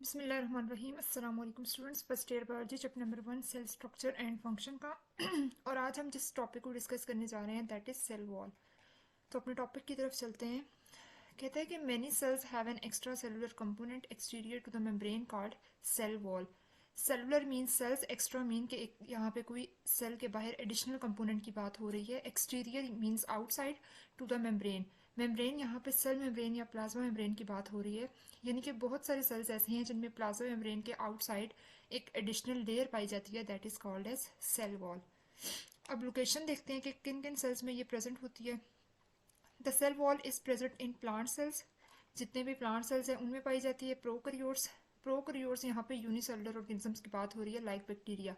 बिस्मिल्लाहिर्रहमानिर्रहीम। अस्सलाम वालेकुम students. First year biology chapter number 1 cell structure and function का और आज हम जिस टॉपिक को डिस्कस करने जा रहे हैं दैट इज़ सेल वॉल। तो अपने टॉपिक की तरफ चलते हैं। कहते हैं कि many cells have an extra cellular component exterior to the membrane called cell wall. Cellular means cells, extra mean के एक यहाँ पे कोई सेल के बाहर एडिशनल कंपोनेंट की बात हो रही है। Exterior means outside to the membrane. Membrane यहाँ पे सेल मेम्ब्रेन या प्लाज्मा मेम्ब्रेन की बात हो रही है, यानी कि बहुत सारे सेल्स ऐसे हैं जिनमें प्लाज्मा मेम्ब्रेन के आउटसाइड एक एडिशनल लेयर पाई जाती है that is called as cell wall. अब लोकेशन देखते हैं कि किन किन सेल्स में ये प्रेजेंट होती है। The cell wall is present in plant cells, जितने भी प्लांट सेल्स हैं उनमें पाई जाती है। प्रोकैरियोट्स यहाँ पे यूनिसेलुलर ऑर्गेनिजम्स की बात हो रही है लाइक बैक्टीरिया,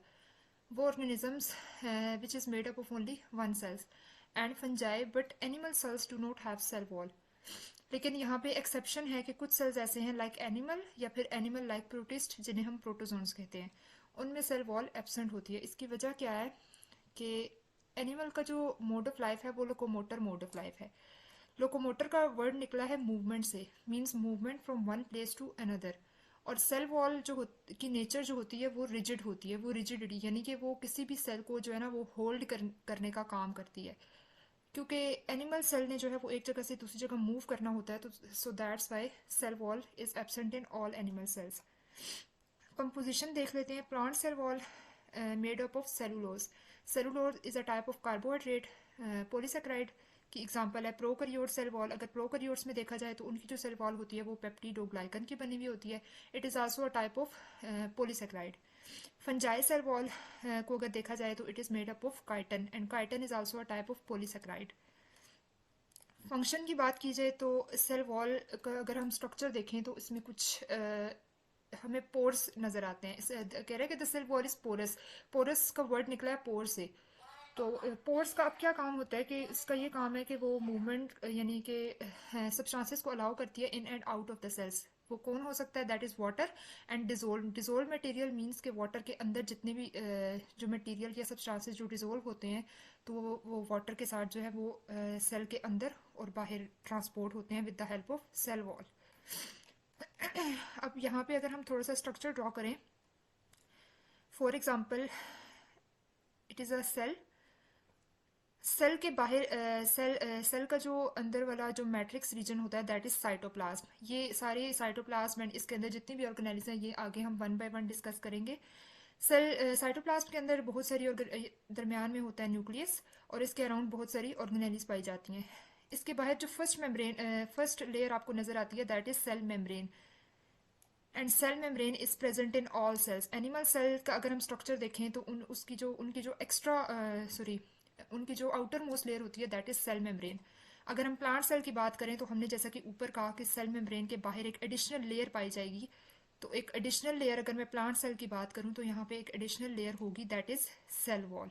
वो organisms which is made up of only one cells and fungi, but animal cells do not have cell wall. लेकिन यहाँ पे एक्सेप्शन है कि कुछ सेल्स ऐसे हैं लाइक एनिमल या फिर एनिमल लाइक प्रोटिस्ट जिन्हें हम प्रोटोजोन्स कहते हैं, उनमें सेल वॉल एब्सेंट होती है। इसकी वजह क्या है कि एनिमल का जो मोड ऑफ लाइफ है वो लोकोमोटर मोड ऑफ लाइफ है। लोकोमोटर का वर्ड निकला है मूवमेंट से, means movement from one place to another. और सेल वॉल की नेचर जो होती है वो रिजिड होती है, वो रिजिडिटी यानी कि वो किसी भी सेल को जो है ना वो होल्ड करने का काम करती है। क्योंकि एनिमल सेल ने जो है वो एक जगह से दूसरी जगह मूव करना होता है, तो so that's why cell wall is absent in all animal cells. Composition देख लेते हैं। Plant cell wall made up of cellulose. Cellulose is a type of carbohydrate polysaccharide की एग्जांपल है। प्रोकैरियोट सेल वॉल, अगर प्रोकैरियोट्स में देखा जाए तो उनकी जो सेल वॉल होती है वो पेप्टिड और ग्लाइकन की बनी हुई होती है। It is also a type of polysaccharide. Fungi cell wall को अगर देखा जाए तो it is made up of chitin and chitin is also a type of polysaccharide. Function की बात की जाए तो सेल वॉल का अगर हम स्ट्रक्चर देखें तो इसमें कुछ हमें पोर्स नजर आते हैं। कह रहे हैं कि the cell wall is porous. Porous का वर्ड निकला है पोर से। तो पोर्स का अब क्या काम होता है कि इसका ये काम है कि वो मूवमेंट यानी कि सब्सटेंसेस को अलाउ करती है in and out of the cells. वो कौन हो सकता है? That is water and dissolve material means के वाटर के अंदर जितने भी जो मटेरियल या सब्सटेंसेस जो डिजोल्व होते हैं तो वो वाटर के साथ जो है वो सेल के अंदर और बाहर ट्रांसपोर्ट होते हैं with the help of cell wall. अब यहाँ पे अगर हम थोड़ा सा स्ट्रक्चर ड्रॉ करें, for example it is a cell. Cell के बाहर सेल का जो अंदर वाला जो मैट्रिक्स रीजन होता है दैट इज साइटोप्लाज्म। ये सारे साइटोप्लाज्म एंड इसके अंदर जितनी भी ऑर्गेनेल्स हैं ये आगे हम वन बाय वन डिस्कस करेंगे। सेल साइटोप्लाज्म के अंदर बहुत सारी दरमियान में होता है न्यूक्लियस और इसके अराउंड बहुत सारी ऑर्गेनेलिस पाई जाती हैं। इसके बाहर जो फर्स्ट लेयर आपको नजर आती है that is cell membrane and cell membrane is present in all cells. Animal cell का अगर हम स्ट्रक्चर देखें तो उनकी जो एक्स्ट्रा सॉरी उनकी जो आउटर मोस्ट लेयर होती है दैट इज सेल मेम्ब्रेन। अगर हम प्लांट सेल की बात करें तो हमने जैसा कि ऊपर कहा कि सेल मेम्ब्रेन के बाहर एक एडिशनल लेयर पाई जाएगी। तो एक एडिशनल लेयर अगर मैं प्लांट सेल की बात करूं तो यहाँ पे एक एडिशनल लेयर होगी that is cell wall.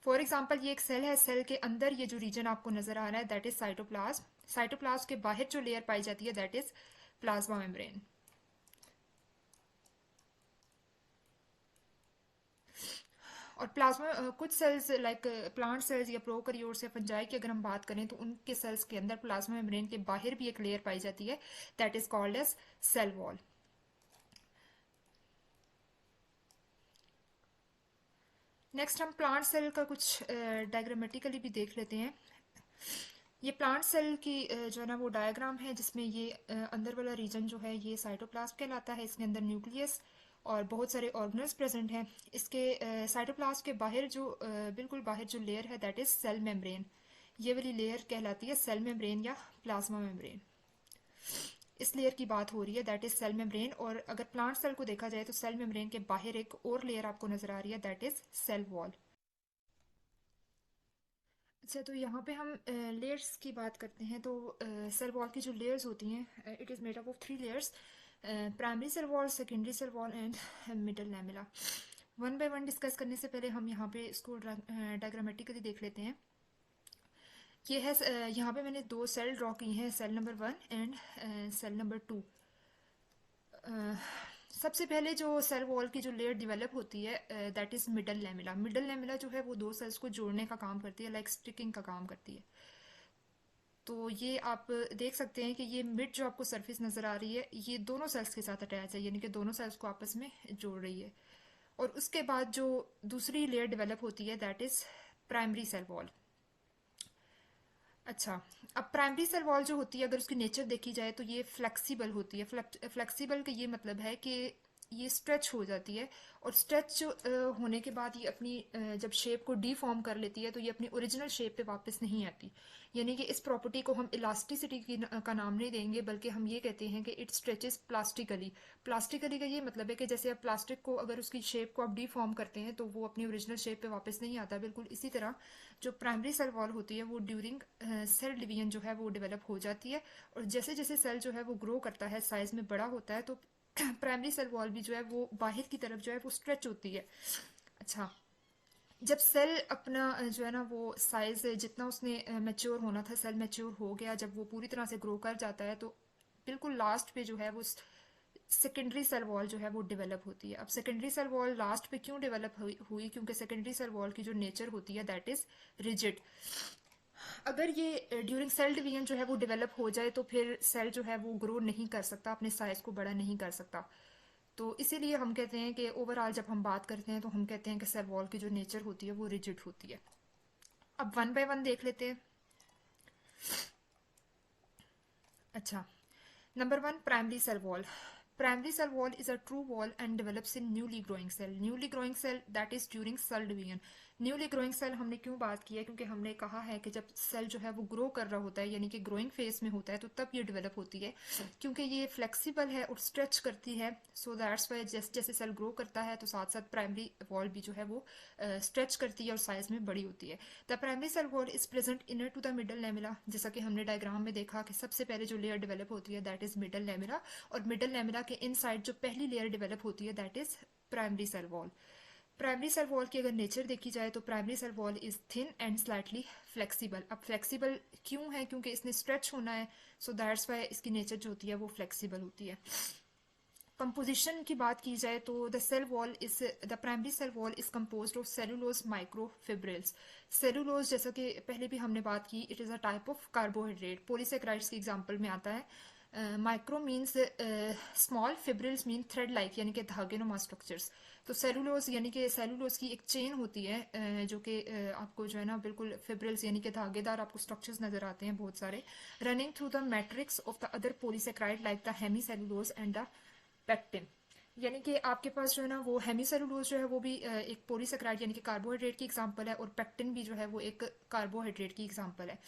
For example ये एक सेल है, सेल के अंदर ये जो रीजन आपको नजर आ रहा है दैट इज साइटोप्लाज्म। साइटोप्लाज्म के बाहर जो लेयर पाई जाती है दैट इज प्लाज्मा मेम्ब्रेन। और प्लाज्मा कुछ सेल्स लाइक प्लांट सेल्स या प्रोकैरियोट्स या फंजाई की अगर हम बात करें तो उनके सेल्स के अंदर प्लाज्मा मेम्ब्रेन के बाहर भी एक लेयर पाई जाती है that is called as cell wall. Next हम प्लांट सेल का कुछ डायग्रामेटिकली भी देख लेते हैं। ये प्लांट सेल की जो है ना वो डायग्राम है जिसमें ये अंदर वाला रीजन जो है ये साइटोप्लाज्म कहलाता है। इसके अंदर न्यूक्लियस और बहुत सारे ऑर्गेनल्स प्रेजेंट हैं। इसके साइटोप्लाज्म के बाहर जो बिल्कुल बाहर जो लेयर है दैट इज सेल मेम्ब्रेन। ये वाली लेयर कहलाती है सेल मेम्ब्रेन या प्लाज्मा मेम्ब्रेन। इस लेयर की बात हो रही है दैट इज सेल मेम्ब्रेन। और अगर प्लांट सेल को देखा जाए तो सेल मेम्ब्रेन के बाहर एक और लेयर आपको नजर आ रही है दैट इज सेल वॉल। अच्छा, तो यहाँ पे हम लेयर्स की बात करते हैं। तो सेल वॉल की जो लेयर्स होती हैं it is made up of 3 layers. Primary cell wall, secondary cell wall and middle lamella. One by one discuss करने से पहले हम यहाँ पे इसको डायग्रामेटिकली देख लेते हैं। ये है यहाँ पे मैंने दो सेल ड्रॉ की हैं, cell number 1 and cell number 2। सबसे पहले जो सेल वॉल की जो लेयर डेवलप होती है that is middle lamella. Middle lamella जो है वो दो सेल्स को जोड़ने का काम करती है, लाइक स्टिकिंग का काम करती है। तो ये आप देख सकते हैं कि ये मिड जो आपको सरफेस नज़र आ रही है ये दोनों सेल्स के साथ अटैच है, यानी कि दोनों सेल्स को आपस में जोड़ रही है। और उसके बाद जो दूसरी लेयर डेवलप होती है that is primary cell wall. अच्छा, अब प्राइमरी सेल वॉल जो होती है अगर उसकी नेचर देखी जाए तो ये फ्लेक्सिबल होती है। फ्लेक्सिबल का ये मतलब है कि ये स्ट्रेच हो जाती है, और स्ट्रेच होने के बाद ये अपनी जब शेप को डीफॉर्म कर लेती है तो ये अपनी ओरिजिनल शेप पे वापस नहीं आती। यानी कि इस प्रॉपर्टी को हम इलास्टिसिटी का नाम नहीं देंगे, बल्कि हम ये कहते हैं कि इट स्ट्रेचेस प्लास्टिकली। प्लास्टिकली का ये मतलब है कि जैसे आप प्लास्टिक को अगर उसकी शेप को आप डीफॉर्म करते हैं तो वो अपनी ओरिजिनल शेप पे वापस नहीं आता, बिल्कुल इसी तरह जो प्राइमरी सेल वॉल होती है वो ड्यूरिंग सेल डिवीजन जो है वो डेवलप हो जाती है। और जैसे जैसे सेल जो है वो ग्रो करता है, साइज में बड़ा होता है, तो प्राइमरी सेल वॉल भी जो है वो बाहर की तरफ जो है वो स्ट्रेच होती है। अच्छा, जब सेल अपना जो है ना वो साइज जितना उसने मैच्योर होना था, सेल मैच्योर हो गया, जब वो पूरी तरह से ग्रो कर जाता है तो बिल्कुल लास्ट पे जो है वो सेकेंडरी सेल वॉल जो है वो डेवलप होती है। अब सेकेंडरी सेल वॉल लास्ट पे क्यों डेवलप हुई? क्योंकि सेकेंडरी सेल वॉल की जो नेचर होती है दैट इज रिजिड। अगर ये ड्यूरिंग सेल डिवीजन जो है वो डेवलप हो जाए तो फिर सेल जो है वो ग्रो नहीं कर सकता, अपने साइज को बड़ा नहीं कर सकता। तो इसीलिए हम कहते हैं कि ओवरऑल जब हम बात करते हैं तो हम कहते हैं कि सेल वॉल की जो नेचर होती है वो रिजिड होती है। अब वन बाय वन देख लेते हैं। अच्छा, number one, primary cell wall. Primary cell wall is a true wall and develops in newly growing cell. Newly growing cell that is during cell division. Newly growing cell हमने क्यों बात की है? क्योंकि हमने कहा है कि जब सेल जो है वो ग्रो कर रहा होता है, यानी कि ग्रोइंग फेज में होता है, तो तब ये डेवलप होती है। क्योंकि ये फ्लेक्सिबल है और स्ट्रेच करती है, सो दैट्स वाई जैसे जैसे सेल ग्रो करता है तो साथ साथ प्राइमरी वॉल भी जो है वो स्ट्रेच करती है और साइज में बड़ी होती है। The primary cell wall is present inner to the middle lamella. जैसा कि हमने डायग्राम में देखा कि सबसे पहले जो लेयर डेवलप होती है दैट इज मिडल लेमिला, और मिडल लेमिला के इनसाइड जो पहली लेयर डेवलप होती है that is primary cell wall. Primary cell wall की अगर नेचर देखी जाए तो primary cell wall is thin and slightly flexible. अब फ्लेक्सिबल क्यों है? क्योंकि इसने स्ट्रेच होना है, सो दैट्स वाई इसकी नेचर जो होती है वो फ्लेक्सिबल होती है। कंपोजिशन की बात की जाए तो the primary cell wall is composed of cellulose microfibrils. Cellulose, जैसा कि पहले भी हमने बात की, it is a type of carbohydrate, polysaccharides की एग्जांपल में आता है। Micro means small, fibrils mean thread like यानी कि धागे नुमा स्ट्रक्चर्स। तो सेलुलोज यानी कि सेलुलोज की एक चेन होती है जो कि आपको जो है ना बिल्कुल फिब्रिल्स यानी कि धागेदार आपको स्ट्रक्चर्स नजर आते हैं बहुत सारे, running through the matrix of the other polysaccharide like the hemi cellulose and the pectin. यानी कि आपके पास जो है ना वो हेमीसेलुलोज जो है वो भी एक पॉलीसेक्राइड यानी कि कार्बोहाइड्रेट की एग्जांपल है, और पेक्टिन भी जो है वो एक कार्बोहाइड्रेट की एग्जांपल है।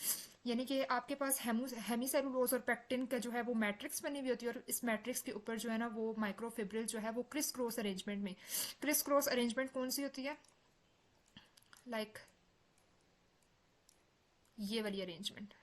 यानी कि आपके पास हेमीसेलुलोज और पेक्टिन का जो है वो मैट्रिक्स बनी हुई होती है, और इस मैट्रिक्स के ऊपर जो है ना वो माइक्रोफिब्रिल जो है वो क्रिस क्रॉस अरेंजमेंट में, क्रिस क्रॉस अरेंजमेंट कौन सी होती है? लाइक ये वाली arrangement,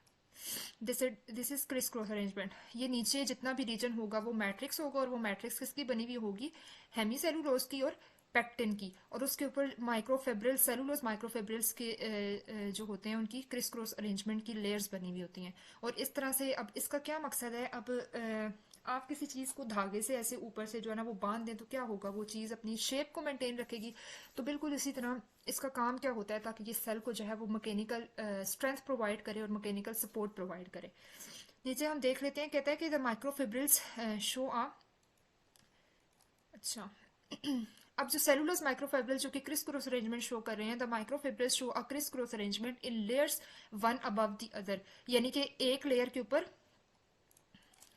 this is criss cross arrangement. ये नीचे जितना भी रीजन होगा वो मैट्रिक्स होगा, और वो मैट्रिक्स किसकी बनी हुई होगी? हेमीसेलुलोज की और पेक्टिन की, और उसके ऊपर माइक्रोफेब्रिल सेलुलोज माइक्रोफेब्रिल्स के जो होते हैं उनकी क्रिस क्रॉस अरेंजमेंट की लेयर्स बनी हुई होती हैं। और इस तरह से अब इसका क्या मकसद है? अब आप किसी चीज़ को धागे से ऐसे ऊपर से जो है ना वो बांध दें तो क्या होगा? वो चीज़ अपनी शेप को मेंटेन रखेगी। तो बिल्कुल इसी तरह इसका काम क्या होता है ताकि ये सेल को जो है वो मैकेनिकल स्ट्रेंथ प्रोवाइड करे और मैकेनिकल सपोर्ट प्रोवाइड करे। नीचे हम देख लेते हैं, कहता है कि द माइक्रोफिब्रिल्स शो आ, अच्छा अब जो सेलुलोज माइक्रोफिब्रिल जो कि क्रिस क्रॉस अरेंजमेंट शो कर रहे हैं, the microfibrils show a criss cross arrangement in layers one above the other. यानी कि एक लेयर के ऊपर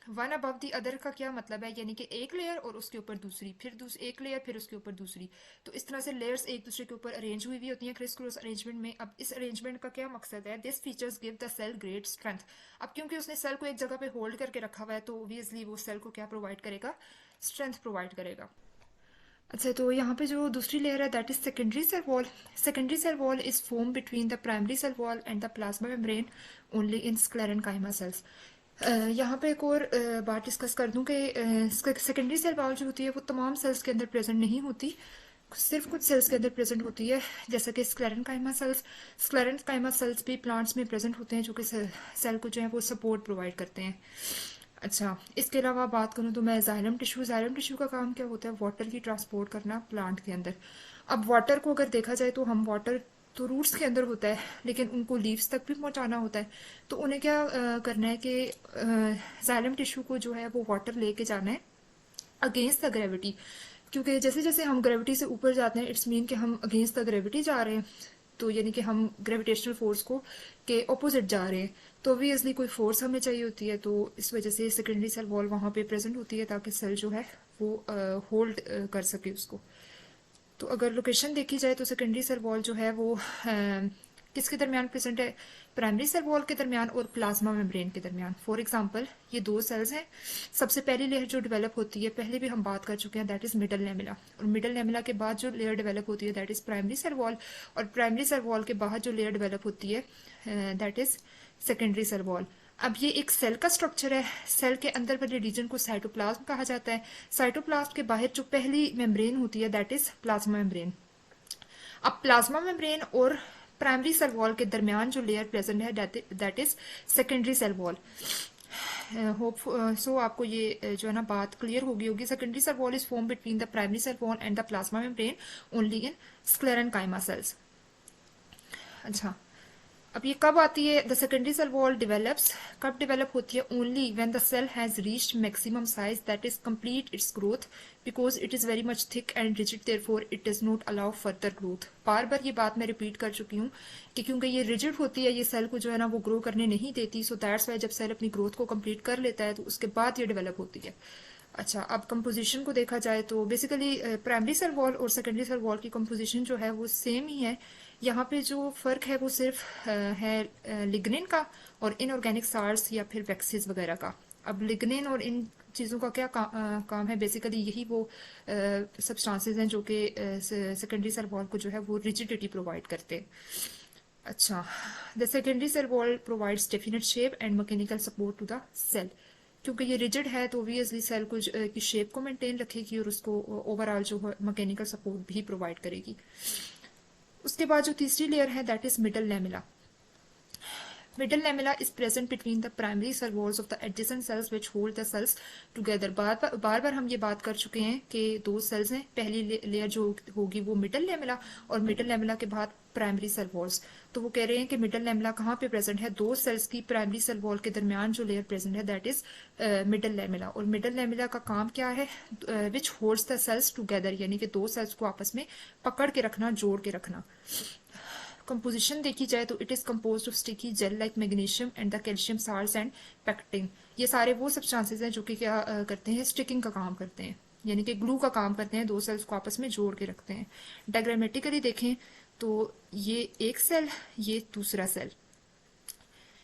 वन अबव दी अदर का क्या मतलब है? यानी कि एक लेयर और उसके ऊपर दूसरी, फिर एक लेयर, फिर उसके ऊपर दूसरी। तो इस तरह से लेयर्स एक दूसरे के ऊपर अरेंज हुई होती हैं क्रिस क्रॉस अरेंजमेंट में। अब इस अरेंजमेंट का क्या मकसद है? This features give the cell great strength. अब क्योंकि उसने सेल को एक जगह पे होल्ड करके रखा हुआ है तो ऑब्वियसली वो सेल को क्या प्रोवाइड करेगा? स्ट्रेंथ प्रोवाइड करेगा। अच्छा, तो यहाँ पे जो दूसरी लेयर है that is secondary cell wall. Secondary cell wall is form between the primary cell wall and the plasma membrane only in sclerenchyma cells. यहाँ पे एक और बात डिस्कस कर दूं कि सेकेंडरी सेल वॉल जो होती है वो तमाम सेल्स के अंदर प्रेजेंट नहीं होती, सिर्फ कुछ सेल्स के अंदर प्रेजेंट होती है, जैसा कि स्क्लेरेनकाइमा सेल्स। स्क्लेरेनकाइमा सेल्स भी प्लांट्स में प्रेजेंट होते हैं जो कि सेल को जो है वो सपोर्ट प्रोवाइड करते हैं। अच्छा, इसके अलावा बात करूँ तो मैं जाइलम टिश्यू का काम क्या होता है? वाटर की ट्रांसपोर्ट करना प्लांट के अंदर। अब वाटर को अगर देखा जाए तो हम वाटर तो रूट्स के अंदर होता है, लेकिन उनको लीव्स तक भी पहुंचाना होता है। तो उन्हें क्या करना है कि जाइलम टिश्यू को जो है वो वाटर लेके जाना है अगेंस्ट द ग्रेविटी, क्योंकि जैसे जैसे हम ग्रेविटी से ऊपर जाते हैं इट्स मीन कि हम अगेंस्ट द ग्रेविटी जा रहे हैं, तो यानी कि हम ग्रेविटेशनल फोर्स को के ऑपोजिट जा रहे हैं। तो ऑब्वियसली कोई फोर्स हमें चाहिए होती है, तो इस वजह से सेकेंडरी सेल वॉल वहाँ पे प्रेजेंट होती है ताकि सेल जो है वो होल्ड कर सके उसको। तो अगर लोकेशन देखी जाए तो सेकेंडरी सेल वॉल जो है वो किसके दरमियान प्रेजेंट है, प्राइमरी सेल वॉल के दरमियान और प्लाज्मा मेम्ब्रेन के दरमियान। फॉर एग्जांपल ये दो सेल्स हैं, सबसे पहली लेयर जो डेवलप होती है पहले भी हम बात कर चुके हैं दैट इज मिडल लेमिला, और मिडल लेमिला के बाद जो लेयर डेवलप होती है that is primary cell wall, और प्राइमरी सेल वॉल के बाद जो लेयर डेवलप होती है that is secondary cell wall. अब ये एक सेल का स्ट्रक्चर है, सेल के अंदर वाले रीजन को साइटोप्लाज्म कहा जाता है। साइटोप्लाज्म के बाहर जो पहली मेम्ब्रेन होती है दैट इज प्लाज्मा मेम्ब्रेन। अब प्लाज्मा मेम्ब्रेन और प्राइमरी सेल वॉल के दरमियान जो लेयर प्रेजेंट है that is secondary cell wall. Hope so आपको ये जो है ना बात क्लियर होगी। Secondary cell wall is form between the primary cell wall and the plasma membrane only in sclerenchyma cells. अच्छा, अब ये कब आती है, the secondary cell wall develops, कब डेवलप होती है, only when the cell has reached maximum size that is complete its growth because it is very much thick and rigid therefore it does not allow further growth. बार बार ये बात मैं repeat कर चुकी हूँ कि क्योंकि ये रिजिड होती है, ये सेल को जो है ना वो ग्रो करने नहीं देती, सो दैट्स वाई जब सेल अपनी ग्रोथ को कंप्लीट कर लेता है तो उसके बाद ये डेवलप होती है। अच्छा, अब कंपोजिशन को देखा जाए तो बेसिकली प्राइमरी सेल वॉल और सेकेंडरी सेल वॉल की कंपोजिशन जो है वो सेम ही है। यहाँ पे जो फर्क है वो सिर्फ है लिग्निन का और इनऑर्गेनिक सार्स या फिर वैक्सीज वगैरह का। अब लिग्निन और इन चीज़ों का क्या काम है, बेसिकली यही वो सब्सटेंसेस हैं जो कि सेकेंडरी सेल वॉल को जो है वो रिजिडिटी प्रोवाइड करते हैं। अच्छा, the secondary cell wall provides definite shape and mechanical support to the cell. क्योंकि ये रिजिड है तो ऑब्वियसली सेल को की शेप को मेंटेन रखेगी और उसको ओवरऑल जो है मैकेनिकल सपोर्ट भी प्रोवाइड करेगी। उसके बाद जो तीसरी लेयर है that is middle lamella. Middle lamella is present between the primary cell walls of the adjacent cells which hold the cells together. बार बार हम ये बात कर चुके हैं कि दो सेल्स हैं, पहली लेयर जो होगी वो मिडल लेमिला और मिडल लेमिला के बाद प्राइमरी सेल वॉल्स। तो वो कह रहे हैं कि मिडल लेमिला कहाँ पे प्रेजेंट है, दो सेल्स की प्राइमरी सेल वॉल के दरमियान जो लेयर प्रेजेंट है दैट इज मिडल लेमिला। और मिडल लेमिला का काम क्या है, which holds the cells together, यानी कि दो सेल्स को आपस में पकड़ के रखना, जोड़ के रखना। कंपोजिशन देखी जाए तो it is composed of sticky gel like magnesium and the calcium salts and pectin. ये सारे वो सब्सटेंसेस हैं जो कि क्या करते हैं, स्टिकिंग का काम करते हैं, यानी कि ग्लू का काम करते हैं, दो सेल्स को आपस में जोड़ के रखते हैं। डायग्रामेटिकली देखें तो ये एक सेल, ये दूसरा सेल,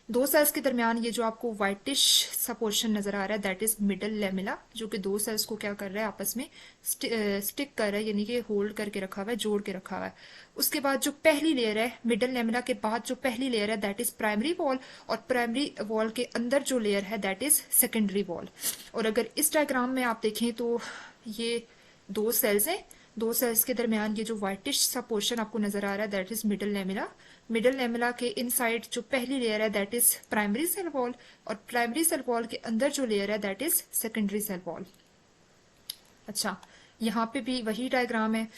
दो सेल्स के दरमियान ये जो आपको व्हाइटिश सा पोर्शन नजर आ रहा है दैट इज मिडल लेमिला, जो कि दो सेल्स को क्या कर रहा है, आपस में स्टिक कर रहा है, यानी कि होल्ड करके रखा हुआ है, जोड़ के रखा हुआ है। उसके बाद जो पहली लेयर है मिडल लेमिला के बाद जो पहली लेयर है दैट इज प्राइमरी वॉल, और प्राइमरी वॉल के अंदर जो लेयर है दैट इज सेकेंडरी वॉल। और अगर इस डायग्राम में आप देखें तो ये दो सेल्स हैं, दो सेल्स के दरमियान ये जो व्हाइटिश सा पोर्शन आपको नजर आ रहा है that is middle lamella. Middle lamella के इनसाइड जो पहली लेयर है that is primary cell wall, और प्राइमरी सेल वॉल के अंदर जो लेयर है that is secondary cell wall. अच्छा, यहाँ पे भी वही डायग्राम है,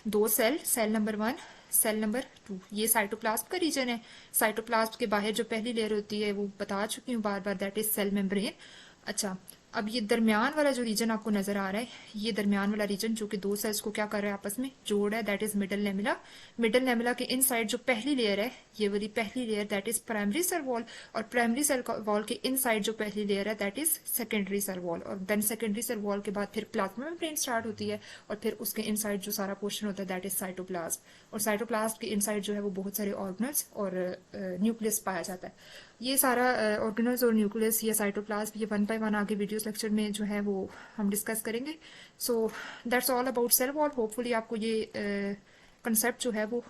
दो cell, cell number 1, cell number 2, ये साइटोप्लाज्म का रीजन है। साइटोप्लाज्म के बाहर जो पहली लेयर होती है वो बता चुकी हूँ बार बार दैट इज सेल मेम्ब्रेन। अच्छा, अब ये दरमियान वाला जो रीजन आपको नजर आ रहा है, ये दरमियान वाला रीजन जो कि दो सेल्स को क्या कर रहा है, आपस में जोड़ रहा है, that is middle lamella. Middle lamella के इनसाइड जो पहली लेयर है, ये वाली पहली layer that is primary cell wall, और प्राइमरी सेल वॉल के इनसाइड जो पहली लेयर है that is secondary cell wall. और देन सेकेंडरी सेल वॉल के बाद फिर प्लाज्मा मेम्ब्रेन स्टार्ट होती है, और फिर उसके इनसाइड जो सारा पोर्शन होता है दैट इज साइटोप्लाज्म। और साइटोप्लाज्म के इनसाइड जो है वो बहुत सारे ऑर्गेनल्स और न्यूक्लियस पाया जाता है। ये सारा ऑर्गेनल्स और न्यूक्लियस या साइटोप्लाज्म ये 1 बाय 1 आगे वीडियोस लेक्चर में जो है वो हम डिस्कस करेंगे। So that's all about cell wall. Hopefully आपको ये कंसेप्ट जो है वो